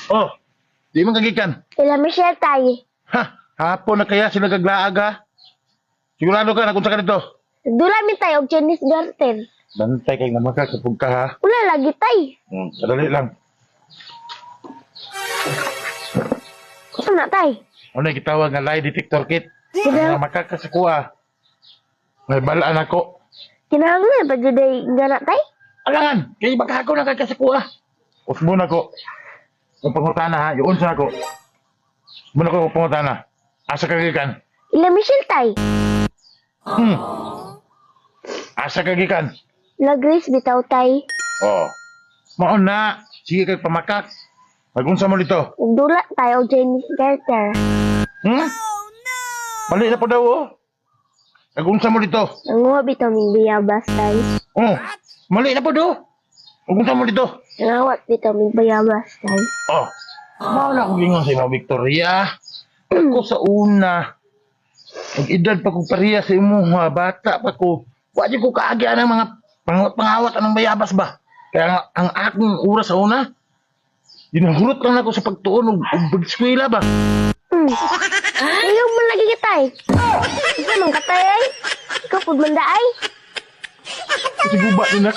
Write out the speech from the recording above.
Oh, di man kagikan. Sila Michelle tay. Ha, hapon na kaya sila gaglaag ha? Sigurado ka na kung saan ka dito. Dula mi tay og Chinese garden. Bantay kay naman ka kapag ka ha. Wala lagi tay. Sadali lang. Ano na tay? Ano yung kitawag nga lie detector kit? Sila Na makakasakuha. May balaan ako. kinahanglan pa jud ay gana tay. Alangan, kay baka ako nakakasakuha. Usbo na ko. Kung pangutana ha, yun sa ako. Usbo na ko kung pangutana. Asa kagikan? Ila Michelle tay. Asa kagikan? La Grace bitaw tay. Oh. Maon na. Sige kay pamakak. Magunsa mo dito. Ug dula tay og Chinese garden. Mali na po daw oh. Magunsa mo dito. Nanguha bitaw mi bayabas tay. Oh. Mali na po daw. Magunsa mo dito. Nangawat bitaw mi bayabas tay. Oh. Mao na akong gingon sa imo, Victoria. Ako sa una. Mag-edad pa ko pareha sa imo, ha, bata pa ko. Wadi ko kaagyan ng mga pangawat anong bayabas ba? Kaya nga, ang aking oras sa una, ginahurot lang ako sa pagtuon og pag-eskwela ba? Ayaw mo lagi kitay. Isa man katay ay. Ikaw pud man daay. Kasi guba din na.